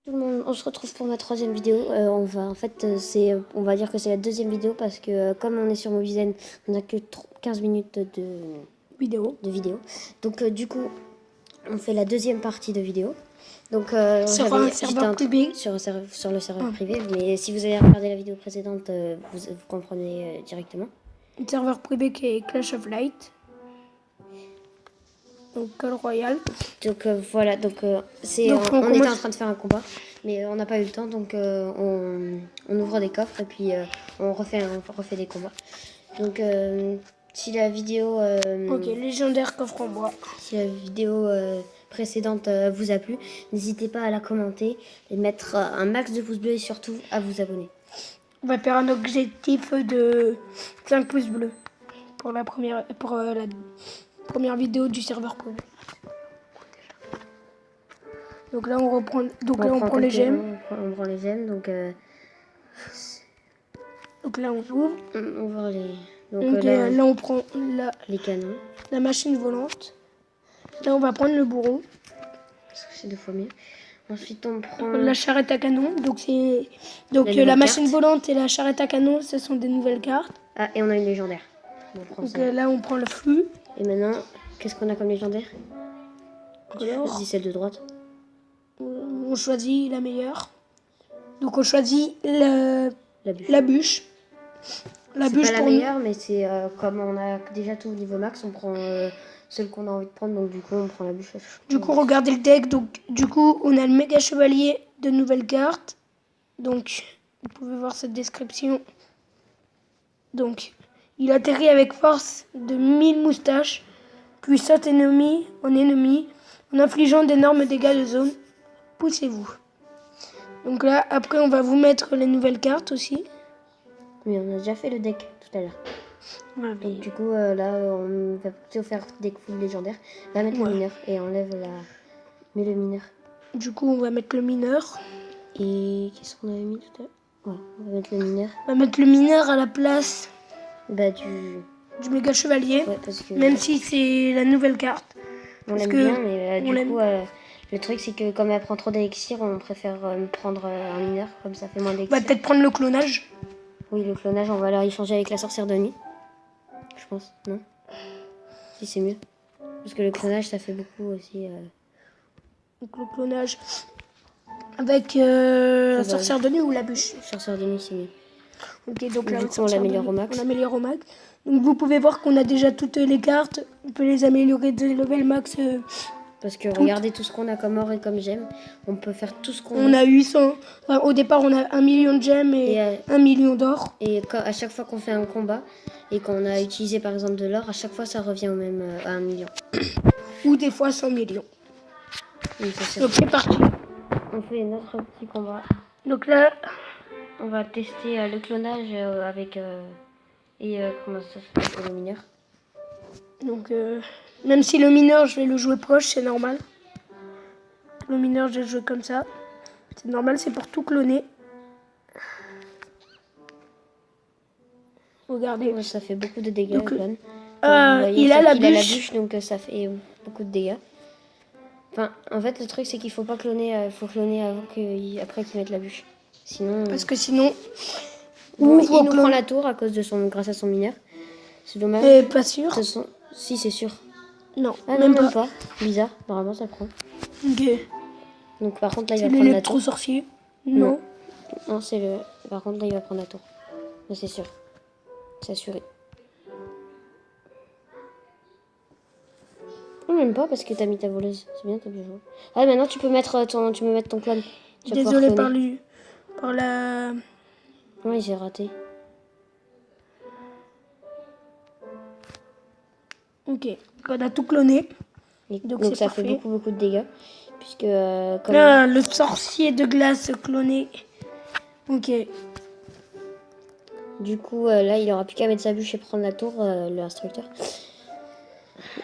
Tout le monde, on se retrouve pour ma troisième vidéo. On va dire que c'est la deuxième vidéo parce que comme on est sur Mobizen, on n'a que 15 minutes de vidéo. Donc du coup, on fait la deuxième partie de vidéo. Donc sur un serveur privé. Sur le serveur privé, mais si vous avez regardé la vidéo précédente, vous comprenez directement. Un serveur privé qui est Clash of Light. Donc Call Royale. Donc voilà, on était en train de faire un combat, mais on n'a pas eu le temps, donc on ouvre des coffres et puis on refait des combats. Donc si la vidéo Ok, légendaire coffre en bois. Si la vidéo précédente vous a plu, n'hésitez pas à la commenter et mettre un max de pouces bleus et surtout à vous abonner. On va faire un objectif de 5 pouces bleus pour la première vidéo du serveur privé. Donc là on prend les gemmes. On prend les gemmes, donc là on ouvre. On ouvre les. Là on prend les canons. La machine volante. Là on va prendre le bourreau. Parce que c'est 2 fois mieux. Ensuite on prend la charrette à canon. Donc la machine volante et la charrette à canon, ce sont des nouvelles cartes. Ah, et on a une légendaire. Là on prend le flux. Et maintenant, qu'est-ce qu'on a comme légendaire? Tu choisis celle de droite. On choisit la meilleure. Donc on choisit la bûche. La bûche, c'est pas la meilleure, mais c'est comme on a déjà tout au niveau max, on prend celle qu'on a envie de prendre, donc du coup on prend la bûche. Du coup regardez le deck, donc du coup on a le méga chevalier de nouvelles cartes. Donc vous pouvez voir cette description. Donc il atterrit avec force de 1000 moustaches, puis saute ennemi en infligeant d'énormes dégâts de zone. Poussez-vous. Donc là après on va vous mettre les nouvelles cartes aussi. Mais on a déjà fait le deck tout à l'heure. Ouais, donc du coup là on va plutôt faire des full légendaires. On va mettre le mineur et enlève mais le mineur. Du coup on va mettre le mineur. Et qu'est-ce qu'on avait mis tout à l'heure? Ouais, on va mettre le mineur. On va mettre le mineur à la place du méga chevalier. Ouais, parce que même si c'est la nouvelle carte. On l'aime bien, mais du coup le truc c'est que comme elle prend trop d'élixir, on préfère prendre un mineur, comme ça fait moins d'élixir. On va peut-être prendre le clonage. Oui, le clonage, on va leur échanger avec la sorcière de nuit. Je pense, non? Si, c'est mieux. Parce que le clonage, ça fait beaucoup aussi. Donc le clonage avec la sorcière de nuit ou la bûche? Sorcière de nuit, c'est mieux. Ok, donc là, on l'améliore au max. On l'améliore au max. Donc vous pouvez voir qu'on a déjà toutes les cartes. On peut les améliorer de level max. Parce que regardez tout ce qu'on a comme or et comme gemmes. On peut faire tout ce qu'on On a 800. Enfin, au départ, on a 1 million de gemmes et 1 million d'or. Et à chaque fois qu'on fait un combat et qu'on a utilisé par exemple de l'or, à chaque fois ça revient au même à 1 million. Ou des fois 100 millions. Oui, donc c'est parti. On fait notre petit combat. Donc là, on va tester le clonage avec comment ça s'appelle, le mineur. Donc même si le mineur je vais le jouer proche, c'est normal. Le mineur je vais le jouer comme ça. C'est normal, c'est pour tout cloner. Regardez. Ouais, ça fait beaucoup de dégâts. Donc, il a la bûche. Donc ça fait beaucoup de dégâts. Enfin, en fait, le truc c'est qu'il faut pas cloner, faut cloner après qu'il mette la bûche. Sinon. Parce que sinon. Bon, il nous prend la tour grâce à son mineur. C'est dommage. Pas sûr. Si, c'est sûr. Non, même pas. Bizarre. Normalement, ça prend. Ok. Donc par contre là, il va prendre la tour. Sorcier. Non. Non, c'est le. Par contre là, il va prendre la tour. Mais c'est sûr. C'est assuré. Non, même pas parce que t'as mis ta voleuse. C'est bien, t'as bien joué. Ah, maintenant tu peux mettre ton clone. Désolé par la. Oui, j'ai raté. Ok, on a tout cloné. Donc ça fait beaucoup de dégâts. Puisque le sorcier de glace cloné. Ok. Du coup, là, il aura plus qu'à mettre sa bûche et prendre la tour, l'instructeur.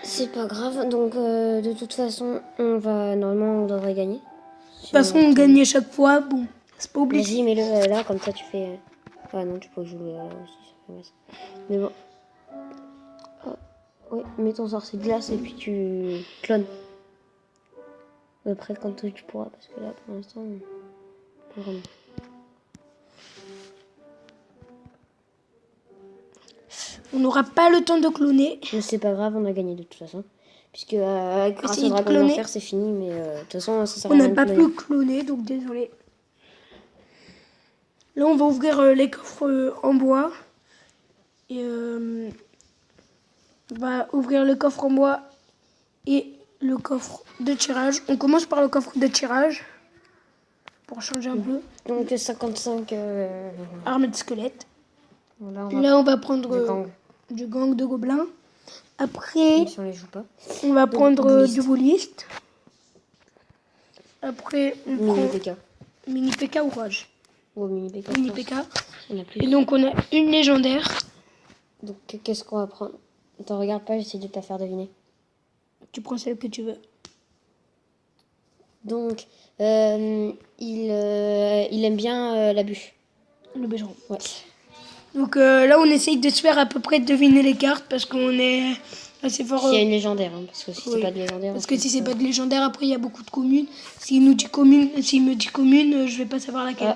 C'est pas grave. Donc, de toute façon, normalement, on devrait gagner. De toute façon, on gagne chaque fois. Bon, c'est pas obligé. Vas-y, mets-le là, comme ça, tu fais. Ah non, tu peux jouer aussi. Mais bon. Oui, mets ton sorcier de glace et puis tu clones. Après, quand tu pourras, parce que là, pour l'instant. couronne. On n'aura pas le temps de cloner. Mais c'est pas grave, on a gagné de toute façon. Puisque grâce Essayer au de dragon cloner. d'enfer, c'est fini. Mais de toute façon, ça sert à On rien n'a de pas cloner. pu cloner, donc désolé. Là, on va ouvrir les coffres en bois. Et on va ouvrir le coffre en bois et le coffre de tirage. On commence par le coffre de tirage. Pour changer un peu. Donc 55 Armée de squelette. Là, on va prendre du gang de gobelins. Après, même si on les joue pas. on va prendre Bouliste. du bouliste. Après, on Mini prend PK. mini PK ou rage. Ou mini PK. Mini je pense. PK. On a plus. Et donc, on a une légendaire. Donc qu'est-ce qu'on va prendre? Attends, regarde pas, j'essaie de te la faire deviner. Tu prends celle que tu veux. Donc, il aime bien la bûche. Le bûcheron. Ouais. Donc là, on essaye de se faire à peu près deviner les cartes parce qu'on est assez fort. S'il y a une légendaire, hein, parce que si Oui. c'est pas de légendaire. Parce que si c'est pas de légendaire, après il y a beaucoup de communes. S'il me dit commune, je vais pas savoir laquelle.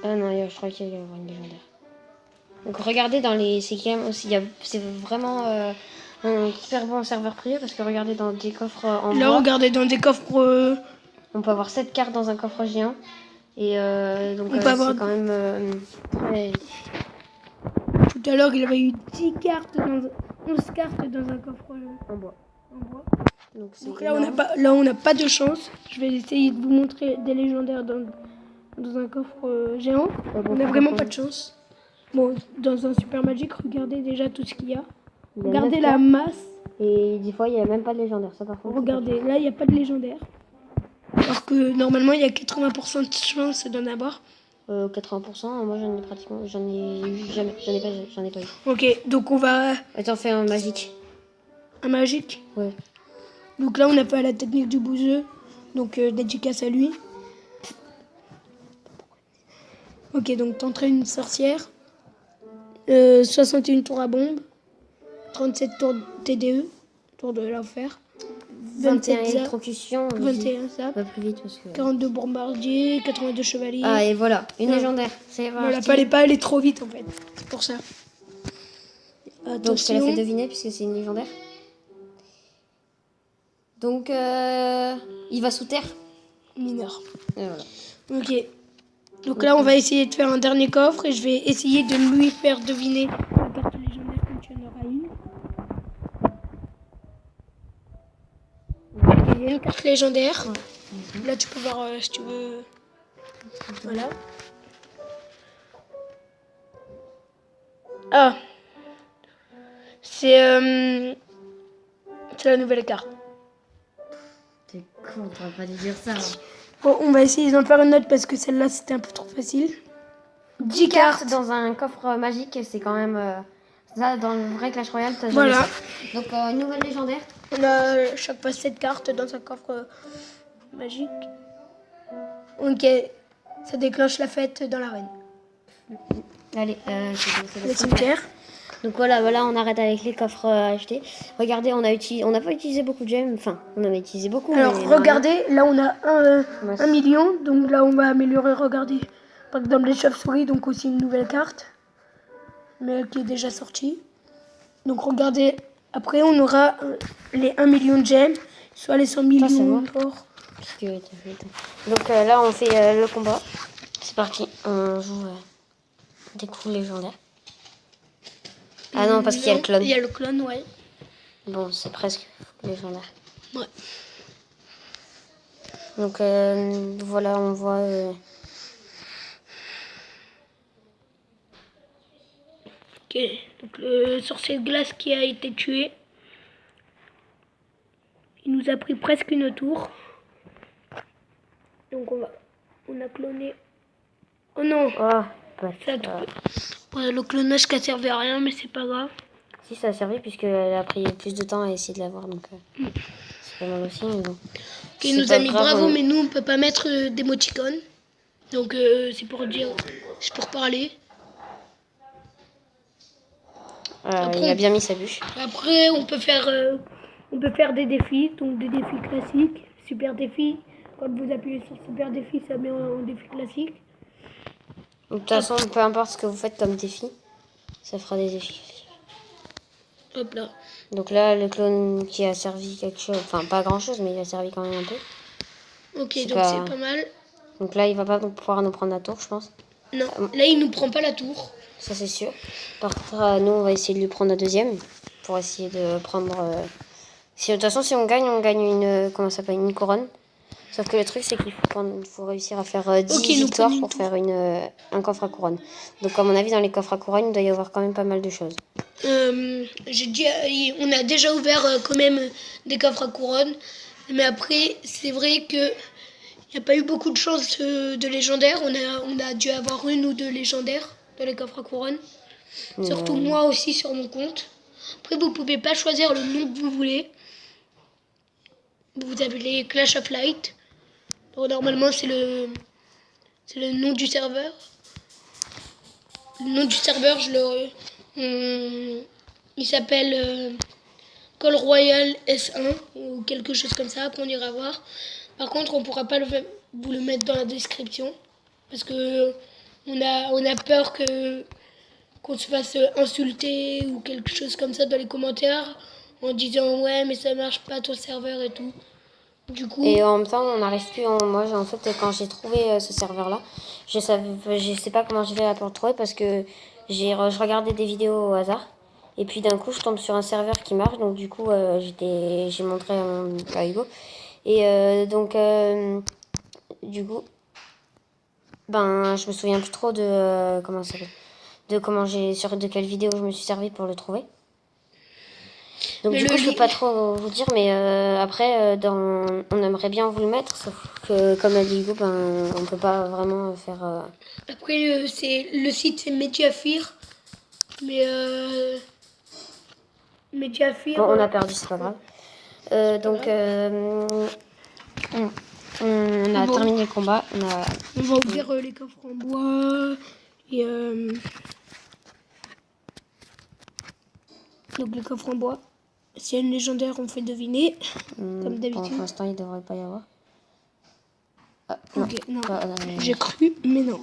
Ah non, je crois qu'il y a une légendaire. Donc regardez dans les... C'est quand même aussi... C'est vraiment un super bon serveur privé parce que regardez dans des coffres en Là, bois. regardez dans des coffres. On peut avoir 7 cartes dans un coffre géant. Et donc On peut avoir- c'est quand même très... Tout à l'heure, il avait eu 11 cartes dans un coffre en bois. en bois. Donc c'est Donc là, énorme. on n'a pas de chance. Je vais essayer de vous montrer des légendaires dans un coffre géant. Ah bon, On n'a vraiment pas de chance. Bon, dans un Super Magic, regardez déjà tout ce qu'il y a. Il y a Regardez 9 la cartes. masse. Et des fois, il n'y a même pas de légendaire. Ça, par contre, Regardez, là, il n'y a pas de légendaire. Alors que normalement, il y a 80% de chance d'en avoir. 80%, moi j'en ai pratiquement... J'en ai pas eu. Ok, donc on va... Attends, fais un magique. Un magique. Ouais. Donc là, on a fait la technique du bouseux. Donc dédicace à lui. Ok, donc t'entraînes une sorcière. 61 tours à bombe. 37 tours TDE. Tour de l'enfer. 21 zap. électrocution. 21 zap. Pas plus vite parce que... 42 bombardiers. 82 chevaliers. Ah, et voilà, une Ouais. légendaire. C'est Voilà, parti. fallait pas aller trop vite en fait. C'est pour ça. Donc je te la Attention. fais deviner puisque c'est une légendaire. Donc il va sous terre. Mineur. Et voilà. Ok. Donc là, on va essayer de faire un dernier coffre et je vais essayer de lui faire deviner la carte légendaire quand tu en auras une. Il y a une carte légendaire. Ouais. Là, tu peux voir si tu veux. Voilà. Ah. C'est la nouvelle carte. T'es con, t'aurais pas dû dire ça. Bon, on va essayer d'en faire une autre parce que celle-là, c'était un peu trop facile. 10 cartes. Dans un coffre magique, c'est quand même... ça, dans le vrai Clash Royale, t'as jamais Voilà. ça. Donc une nouvelle légendaire. On a chaque fois 7 cartes dans un coffre magique. Ok, ça déclenche la fête dans l'arène. Allez, c'est Le cimetière. Donc voilà, on arrête avec les coffres achetés. Regardez, on n'a pas utilisé beaucoup de gemmes. Enfin, on en a utilisé beaucoup. Alors mais regardez, là on a Ouais. 1 million. Donc là on va améliorer, regardez. Par exemple les chauves-souris, donc aussi une nouvelle carte. Mais qui est déjà sortie. Donc regardez, après on aura les 1 million de gemmes. Soit les 100 c'est millions moi. d'or. Donc là, on fait le combat. C'est parti. On joue des coups légendaires. Ah non, parce qu'il y a le clone. Il y a le clone, ouais. Bon, c'est presque légendaire. Ouais. Donc voilà, on voit... Ok, donc le sorcier de glace qui a été tué. Il nous a pris presque une tour. Donc on a cloné. Oh non, Oh, ça a tout- Ouais, le clonage qui a servi à rien, mais c'est pas grave. si, ça a servi puisqu'elle a pris plus de temps à essayer de l'avoir. Donc c'est pas mal aussi. Mais bon. Ok, il nous a mis bravo, mais nous on peut pas mettre d'émoticônes. Donc c'est pour dire, c'est pour parler. Il a bien mis sa bûche. Après on peut faire des défis, donc des défis classiques, super défis, Quand vous appuyez sur super défi, ça met en défi classique. De toute façon, peu importe ce que vous faites comme défi, ça fera des défis. Hop là. Donc là, le clone qui a servi quelque chose, enfin pas grand chose, mais il a servi quand même un peu. Ok, C'est donc c'est pas mal. Donc là, il va pas pouvoir nous prendre la tour, je pense. Non, là il nous prend pas la tour. Ça c'est sûr. Par contre, nous on va essayer de lui prendre la deuxième pour essayer de prendre. Si de toute façon, si on gagne une comment ça s'appelle, une couronne. Sauf que le truc c'est qu'il faut réussir à faire 10 victoires pour faire un coffre à couronne. Donc à mon avis, dans les coffres à couronne, il doit y avoir quand même pas mal de choses. On a déjà ouvert quand même des coffres à couronne, mais après c'est vrai que il n'y a pas eu beaucoup de chances de légendaires. On a dû avoir une ou deux légendaires dans les coffres à couronne. Surtout moi aussi sur mon compte. Après vous pouvez pas choisir le nom que vous voulez. Vous avez les Clash of Light. Donc, normalement c'est le nom du serveur. Le nom du serveur, il s'appelle Call Royal S1 ou quelque chose comme ça qu'on ira voir. Par contre, on pourra pas vous le mettre dans la description parce que on a peur qu'on se fasse insulter ou quelque chose comme ça dans les commentaires en disant ouais mais ça marche pas ton serveur et tout. Du coup. Et en même temps, on n'arrive plus. Moi, en fait, quand j'ai trouvé ce serveur-là, je sais pas comment je vais pour le trouver parce que je regardais des vidéos au hasard. Et puis d'un coup, je tombe sur un serveur qui marche. Donc du coup, j'ai montré à Hugo. Et du coup, je me souviens plus trop de comment ça s'appelle, de quelle vidéo je me suis servi pour le trouver. Donc mais du coup, je peux pas trop vous dire, mais après, on aimerait bien vous le mettre, sauf que comme a dit Hugo, on peut pas vraiment faire. Après, le site c'est Mediafire, mais Mediafire. Bon, on a perdu, c'est pas grave. On a terminé le combat. On va ouvrir les coffres en bois et donc les coffres en bois. S'il y a une légendaire, on fait deviner, comme d'habitude. Pour l'instant, il ne devrait pas y avoir. Ah, ok, non. J'ai cru, mais non.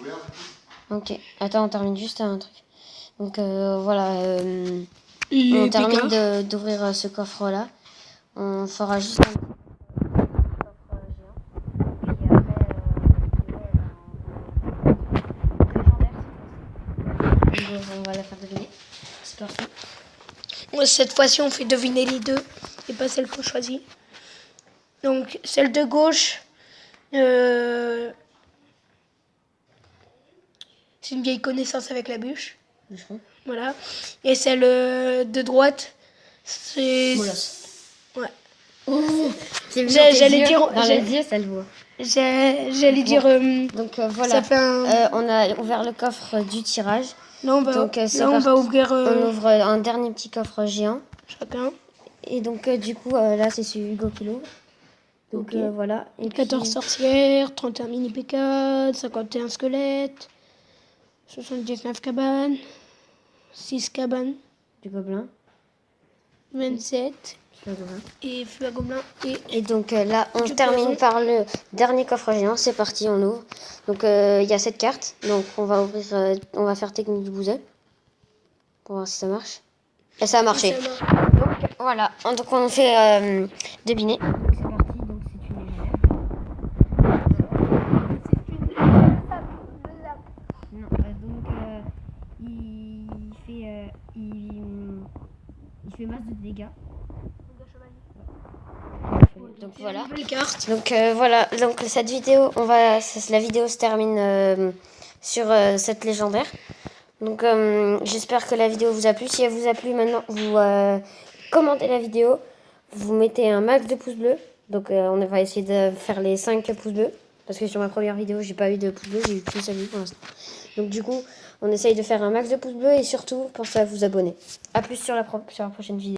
Ok, attends, on termine juste un truc. Donc voilà, on termine d'ouvrir ce coffre-là. On fera juste un coffre géant. On va la faire deviner. C'est parti. Cette fois-ci, on fait deviner les deux et pas celle qu'on choisit. Donc, celle de gauche, c'est une vieille connaissance avec la bûche. Voilà. Et celle de droite, c'est... Ouais. J'allais dire... Dans les yeux, ça le voit. J'allais dire... Donc voilà, on a ouvert le coffre du tirage. Là, on va ouvrir... On ouvre un dernier petit coffre géant. Chacun. Et donc, du coup, là, c'est celui Hugo qui l'ouvre. Donc, voilà. Et 14 sorcières, 31 mini P4, 51 squelettes, 79 cabanes, 6 cabanes. Du gobelin. 27. Et feu à gobelin. Et donc, là, on termine par le dernier coffre géant. C'est parti, on ouvre. Donc, il y a 7 cartes. Donc, on va faire technique du bousin. Pour voir si ça marche. Et ça a marché. Donc, voilà. Donc, on fait deviner. C'est parti. Donc, c'est une légère. Non, donc, il fait masse de dégâts. Donc voilà. Donc voilà. Donc cette vidéo, la vidéo se termine sur cette légendaire. Donc j'espère que la vidéo vous a plu. Si elle vous a plu, maintenant vous commentez la vidéo, vous mettez un max de pouces bleus. Donc on va essayer de faire les 5 pouces bleus parce que sur ma première vidéo, j'ai pas eu de pouces bleus, j'ai eu qu'une seule vue pour l'instant. Donc du coup, on essaye de faire un max de pouces bleus et surtout pensez à vous abonner. A plus sur la prochaine vidéo.